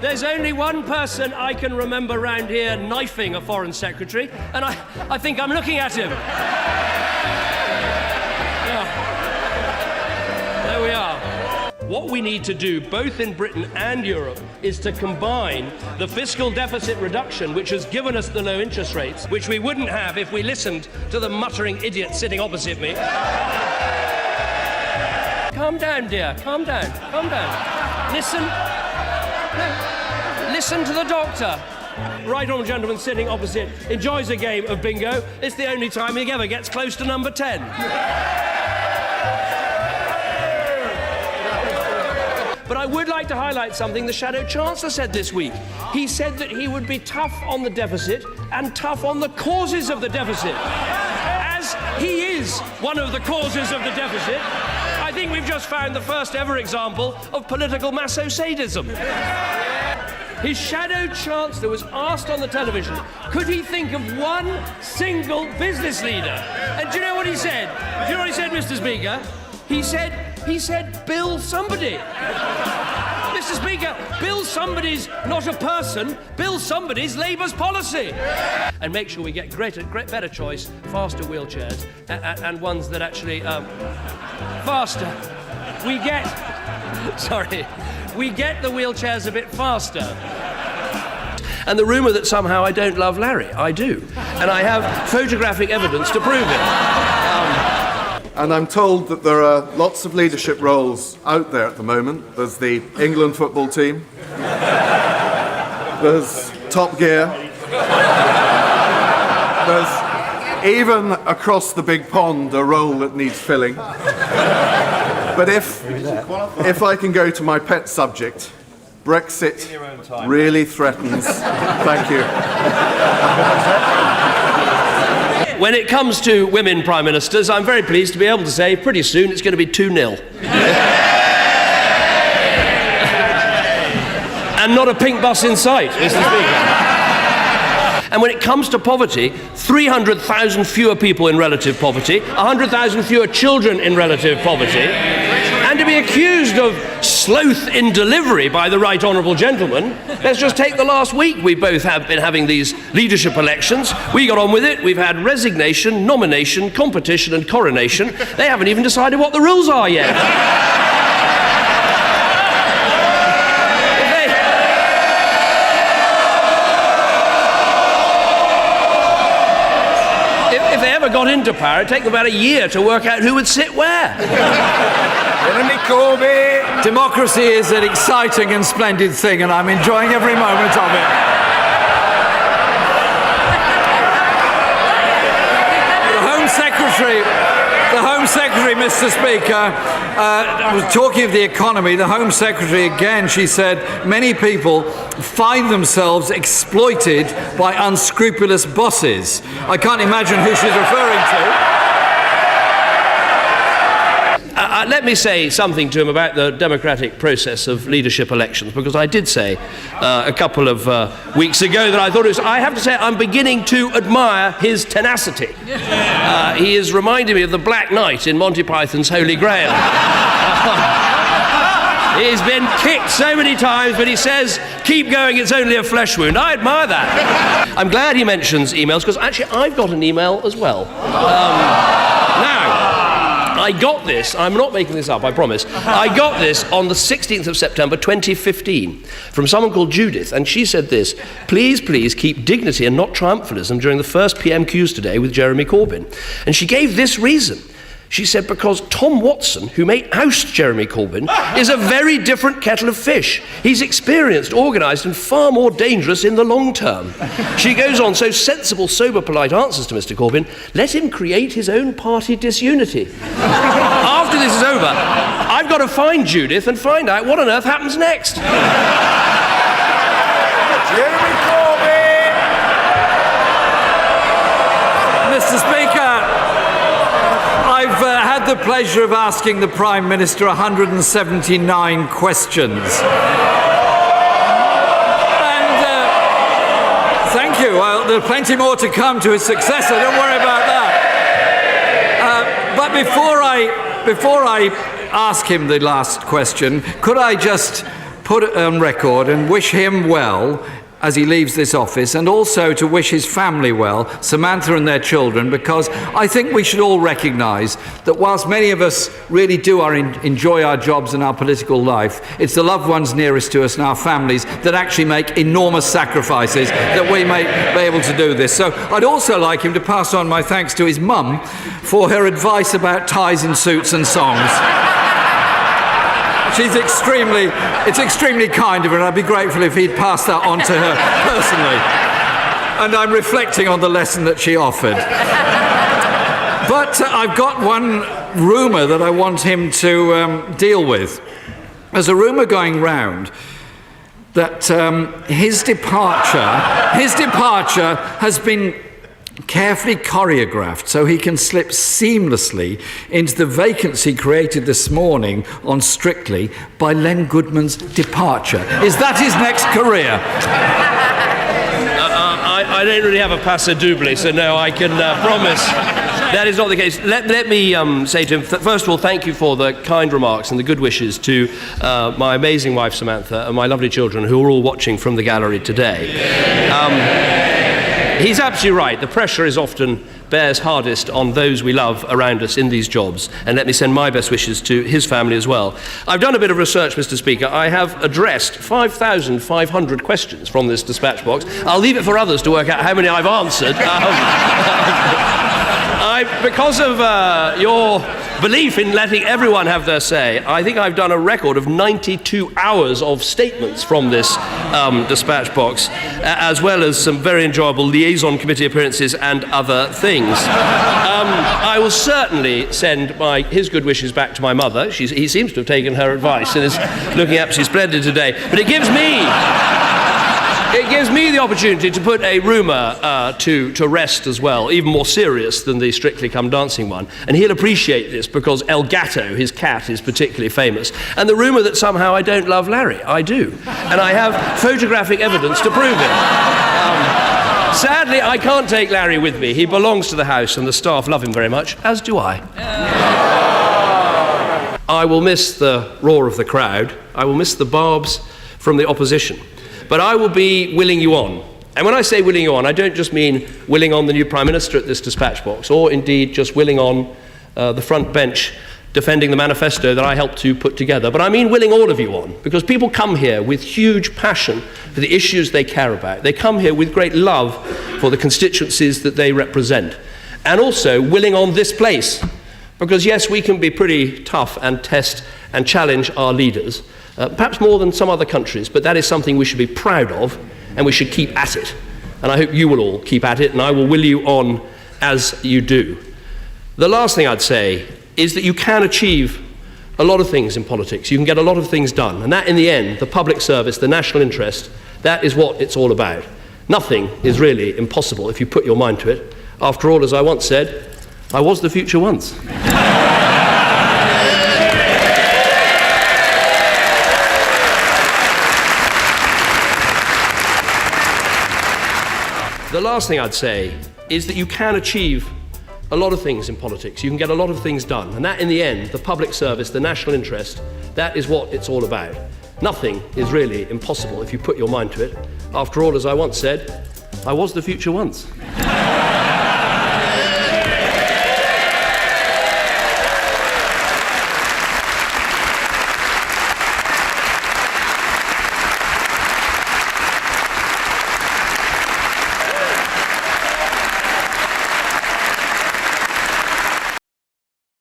There's only one person I can remember round here knifing a foreign secretary, and I think I'm looking at him. Yeah. There we are. What we need to do, both in Britain and Europe, is to combine the fiscal deficit reduction, which has given us the low interest rates, which we wouldn't have if we listened to the muttering idiot sitting opposite me. Calm down, dear. Calm down. Calm down. Listen to the doctor. Right honourable gentleman sitting opposite enjoys a game of bingo. It's the only time he ever gets close to number 10. But I would like to highlight something the Shadow Chancellor said this week. He said that he would be tough on the deficit and tough on the causes of the deficit. As he is one of the causes of the deficit, I think we've just found the first ever example of political maso-sadism. His Shadow Chancellor was asked on the television, could he think of one single business leader? And do you know what he said? Do you know what he said, Mr. Speaker? He said, Bill somebody. Mr. Speaker, Bill somebody's not a person. Bill somebody's Labour's policy. And make sure we get better choice, faster wheelchairs, and ones that actually, faster. We get the wheelchairs a bit faster. And the rumour that somehow I don't love Larry, I do. And I have photographic evidence to prove it. And I'm told that there are lots of leadership roles out there at the moment. There's the England football team. There's Top Gear. There's even across the big pond a role that needs filling. But if I can go to my pet subject, Brexit really threatens. Thank you. When it comes to women prime ministers, I'm very pleased to be able to say pretty soon it's going to be 2-0. And not a pink bus in sight, Mr. Speaker. And when it comes to poverty, 300,000 fewer people in relative poverty, 100,000 fewer children in relative poverty, and to be accused of sloth in delivery by the right honourable gentleman, let's just take the last week. We both have been having these leadership elections. We got on with it. We've had resignation, nomination, competition and coronation. They haven't even decided what the rules are yet. If they ever got into power, it'd take them about a year to work out who would sit where. Jeremy Corbyn. Democracy is an exciting and splendid thing, and I'm enjoying every moment of it. The Home Secretary, Mr. Speaker, was talking of the economy. The Home Secretary, again, she said, many people find themselves exploited by unscrupulous bosses. I can't imagine who she's referring to. Let me say something to him about the democratic process of leadership elections, because I did say a couple of weeks ago that I thought it was, I have to say, I'm beginning to admire his tenacity. He is reminding me of the Black Knight in Monty Python's Holy Grail. He's been kicked so many times, but he says, keep going, it's only a flesh wound. I admire that. I'm glad he mentions emails, because actually I've got an email as well. Now, I got this, I'm not making this up, I promise. I got this on the 16th of September 2015 from someone called Judith, and she said this: please keep dignity and not triumphalism during the first PMQs today with Jeremy Corbyn. And she gave this reason. She said, because Tom Watson, who may oust Jeremy Corbyn, is a very different kettle of fish. He's experienced, organised and far more dangerous in the long term. She goes on, so sensible, sober, polite answers to Mr Corbyn. Let him create his own party disunity. After this is over, I've got to find Judith and find out what on earth happens next. Jeremy Corbyn! Mr Speaker, I've had the pleasure of asking the Prime Minister 179 questions. And thank you. Well, there are plenty more to come to his successor. Don't worry about that. But before I ask him the last question, could I just put on record and wish him well as he leaves this office, and also to wish his family well, Samantha and their children, because I think we should all recognise that whilst many of us really do enjoy our jobs and our political life, it's the loved ones nearest to us and our families that actually make enormous sacrifices that we may be able to do this. So I'd also like him to pass on my thanks to his mum for her advice about ties and suits and songs. It's extremely kind of her, and I'd be grateful if he'd pass that on to her personally. And I'm reflecting on the lesson that she offered. But I've got one rumour that I want him to deal with. There's a rumour going round that his departure has been carefully choreographed so he can slip seamlessly into the vacancy created this morning on Strictly by Len Goodman's departure. Is that his next career? I don't really have a paso doble, so no, I can promise that is not the case. Let me say to him, first of all, thank you for the kind remarks and the good wishes to my amazing wife Samantha and my lovely children who are all watching from the gallery today. He's absolutely right. The pressure is often bears hardest on those we love around us in these jobs. And let me send my best wishes to his family as well. I've done a bit of research, Mr. Speaker. I have addressed 5,500 questions from this dispatch box. I'll leave it for others to work out how many I've answered. Because of your belief in letting everyone have their say, I think I've done a record of 92 hours of statements from this dispatch box, as well as some very enjoyable liaison committee appearances and other things. I will certainly send his good wishes back to my mother. He seems to have taken her advice and is looking absolutely splendid today. But it gives me the opportunity to put a rumour to rest as well, even more serious than the Strictly Come Dancing one. And he'll appreciate this because El Gato, his cat, is particularly famous. And the rumour that somehow I don't love Larry. I do. And I have photographic evidence to prove it. Sadly, I can't take Larry with me. He belongs to the house and the staff love him very much, as do I. I will miss the roar of the crowd. I will miss the barbs from the opposition. But I will be willing you on. And when I say willing you on, I don't just mean willing on the new Prime Minister at this dispatch box, or indeed just willing on the front bench defending the manifesto that I helped to put together. But I mean willing all of you on, because people come here with huge passion for the issues they care about. They come here with great love for the constituencies that they represent. And also willing on this place, because yes, we can be pretty tough and test and challenge our leaders, perhaps more than some other countries, but that is something we should be proud of, and we should keep at it. And I hope you will all keep at it, and I will will you on as you do. The last thing I'd say is that you can achieve a lot of things in politics. You can get a lot of things done, and that in the end, the public service, the national interest, that is what it's all about. Nothing is really impossible if you put your mind to it. After all, as I once said, I was the future once. The last thing I'd say is that you can achieve a lot of things in politics. You can get a lot of things done. And that, in the end, the public service, the national interest, that is what it's all about. Nothing is really impossible if you put your mind to it. After all, as I once said, I was the future once.